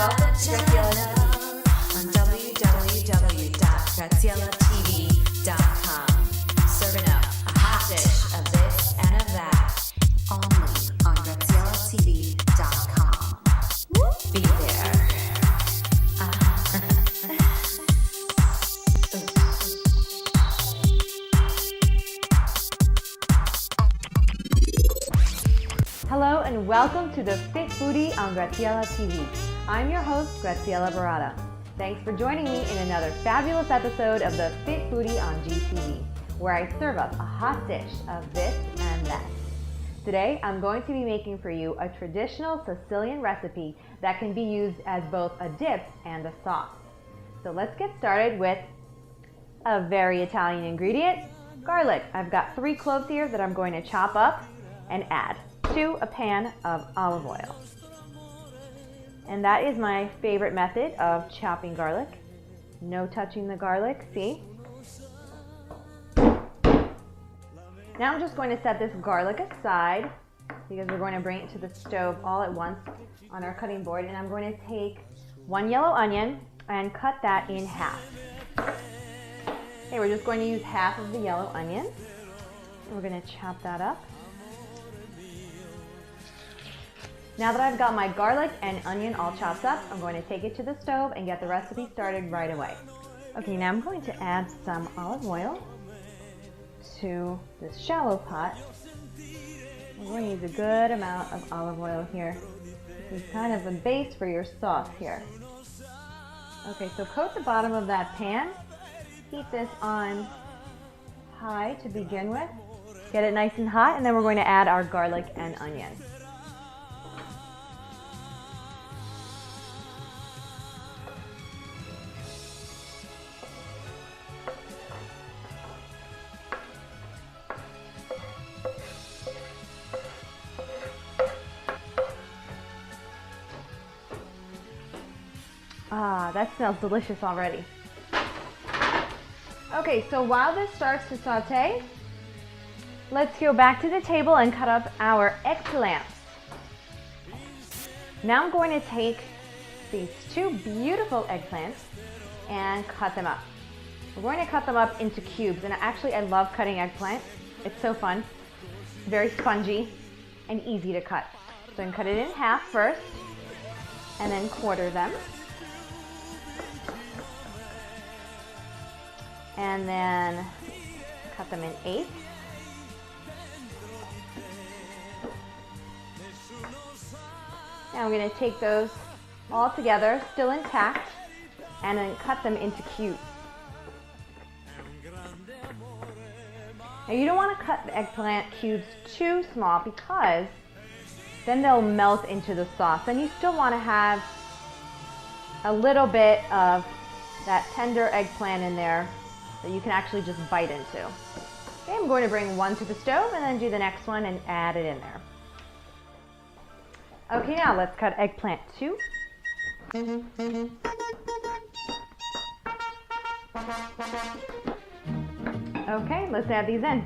welcome to Graziella on www.graziellaTV.com. Serving up a hot dish of this and of that, only on GraziellaTV.com. Be there. Hello and welcome to the Fit Foodie on Graziella TV. I'm your host, Graziella Barata. Thanks for joining me in another fabulous episode of the Fit Foodie on GTV, where I serve up a hot dish of this and that. Today, I'm going to be making for you a traditional Sicilian recipe that can be used as both a dip and a sauce. So let's get started with a very Italian ingredient, garlic. I've got 3 cloves here that I'm going to chop up and add to a pan of olive oil. And that is my favorite method of chopping garlic. No touching the garlic, see? Now I'm just going to set this garlic aside because we're going to bring it to the stove all at once on our cutting board. And I'm going to take 1 yellow onion and cut that in half. Okay, we're just going to use half of the yellow onion. And we're going to chop that up. Now that I've got my garlic and onion all chopped up, I'm going to take it to the stove and get the recipe started right away. Okay, now I'm going to add some olive oil to this shallow pot. I'm going to use a good amount of olive oil here. This is kind of the base for your sauce here. Okay, so coat the bottom of that pan. Heat this on high to begin with. Get it nice and hot, and then we're going to add our garlic and onion. Ah, that smells delicious already. Okay, so while this starts to saute, let's go back to the table and cut up our eggplants. Now I'm going to take these 2 beautiful eggplants and cut them up. We're going to cut them up into cubes, and actually I love cutting eggplant. It's so fun, very spongy and easy to cut. So I can cut it in half first and then quarter them. And then cut them in 8. Now I'm going to take those all together, still intact, and then cut them into cubes. Now you don't want to cut the eggplant cubes too small because then they'll melt into the sauce. And you still want to have a little bit of that tender eggplant in there that you can actually just bite into. Okay, I'm going to bring one to the stove and then do the next one and add it in there. Okay, now let's cut eggplant 2. Okay, let's add these in.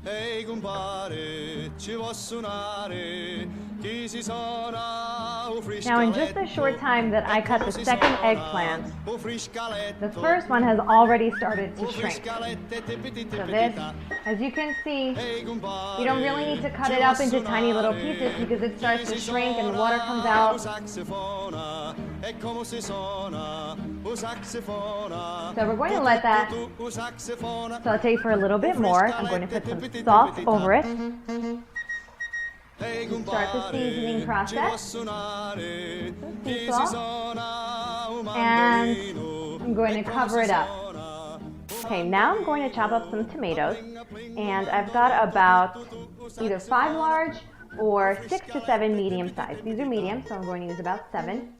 Ehi compare, ci vuoi suonare, chi si suona, Now in just the short time that I cut the second eggplant, the first one has already started to shrink. So this, as you can see, you don't really need to cut it up into tiny little pieces because it starts to shrink and the water comes out. So we're going to let that saute for a little bit more. I'm going to put some salt over it. Start the seasoning process. Sea salt. And I'm going to cover it up. Okay, now I'm going to chop up some tomatoes. And I've got about either 5 large or 6 to 7 medium size. These are medium, so I'm going to use about 7.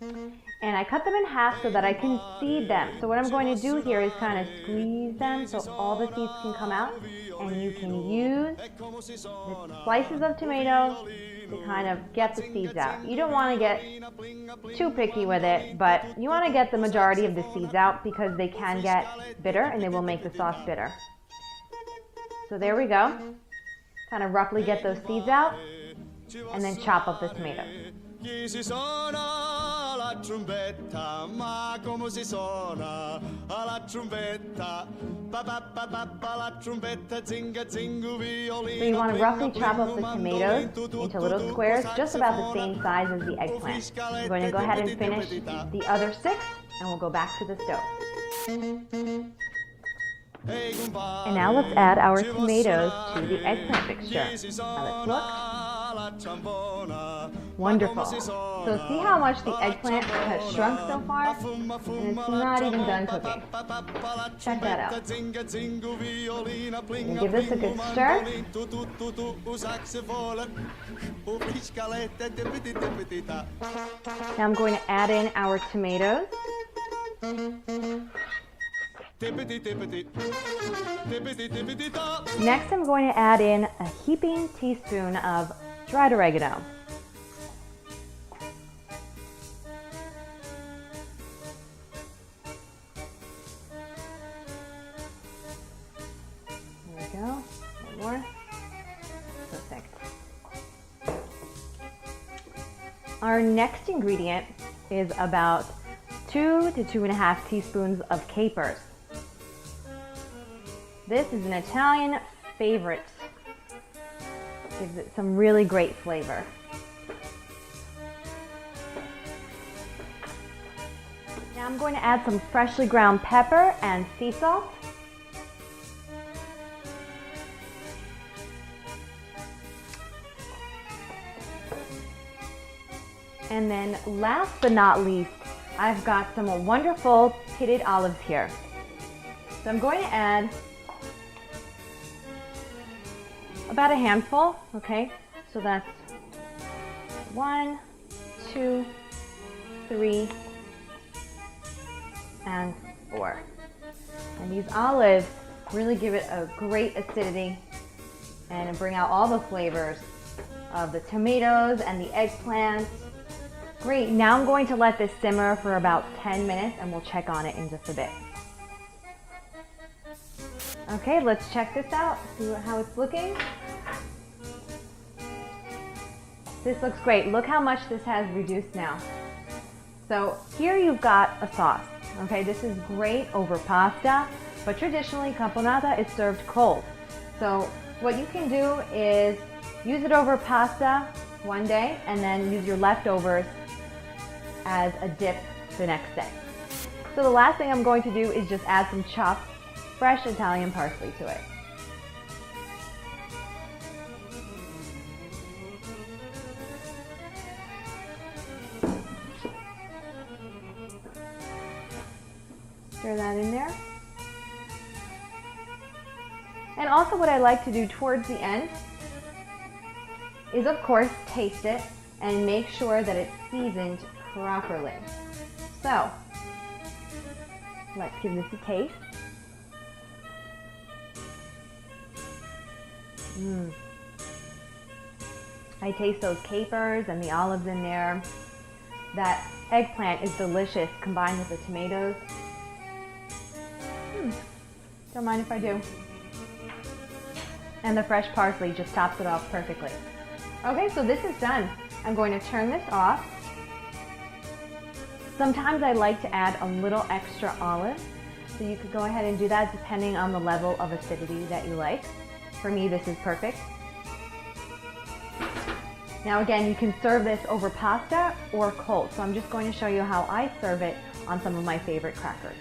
And I cut them in half so that I can seed them. So what I'm going to do here is kind of squeeze them so all the seeds can come out. And you can use the slices of tomato to kind of get the seeds out. You don't want to get too picky with it, but you want to get the majority of the seeds out because they can get bitter and they will make the sauce bitter. So there we go. Kind of roughly get those seeds out and then chop up the tomatoes. alla trombetta, ma come si suona alla trombetta? Pa pa pa pa pa la trombetta, zinga zingu violino. So you want to roughly chop up the tomatoes into little squares, just about the same size as the eggplant. I'm going to go ahead and finish the other 6, and we'll go back to the stove. And now let's add our tomatoes to the eggplant mixture. Now let's look. Wonderful. So see how much the eggplant has shrunk so far? And it's not even done cooking. Check that out. And give this a good stir. Now I'm going to add in our tomatoes. Next, I'm going to add in a heaping teaspoon of dried oregano. There we go. One more. Perfect. Our next ingredient is about 2 to 2.5 teaspoons of capers. This is an Italian favorite. Gives it some really great flavor. Now I'm going to add some freshly ground pepper and sea salt. And then last but not least, I've got some wonderful pitted olives here. So I'm going to add about a handful, okay? So that's 1, 2, 3, and 4. And these olives really give it a great acidity and bring out all the flavors of the tomatoes and the eggplant. Great, now I'm going to let this simmer for about 10 minutes and we'll check on it in just a bit. Okay, let's check this out, see how it's looking. This looks great. Look how much this has reduced now. So here you've got a sauce. Okay, this is great over pasta, but traditionally caponata is served cold. So what you can do is use it over pasta one day and then use your leftovers as a dip the next day. So the last thing I'm going to do is just add some chopped fresh Italian parsley to it. Stir that in there. And also what I like to do towards the end is of course taste it and make sure that it's seasoned properly. So let's give this a taste. I taste those capers and the olives in there. That eggplant is delicious combined with the tomatoes. Don't mind if I do. And the fresh parsley just tops it off perfectly. Okay, so this is done. I'm going to turn this off. Sometimes I like to add a little extra olive, so you could go ahead and do that depending on the level of acidity that you like. For me, this is perfect. Now again, you can serve this over pasta or cold, so I'm just going to show you how I serve it on some of my favorite crackers.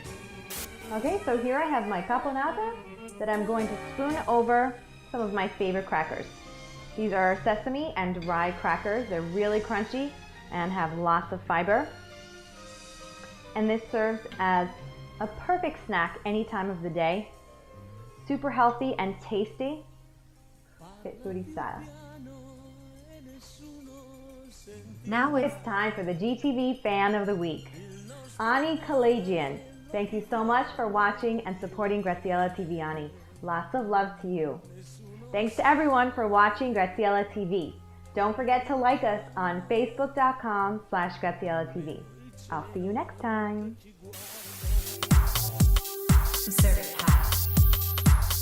Okay, so here I have my caponata that I'm going to spoon over some of my favorite crackers. These are sesame and rye crackers. They're really crunchy and have lots of fiber. And this serves as a perfect snack any time of the day. Super healthy and tasty. Fit foodie style. Now it's time for the GTV Fan of the Week. Ani Kalajian. Thank you so much for watching and supporting Graziella TV, Ani. Lots of love to you. Thanks to everyone for watching Graziella TV. Don't forget to like us on facebook.com/Graziella TV. I'll see you next time. Serve it hot.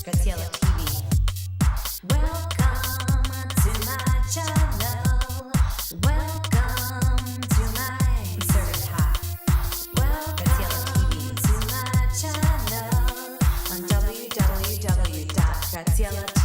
Graziella TV. Welcome to my channel. Welcome to my Serve it hot. Graziella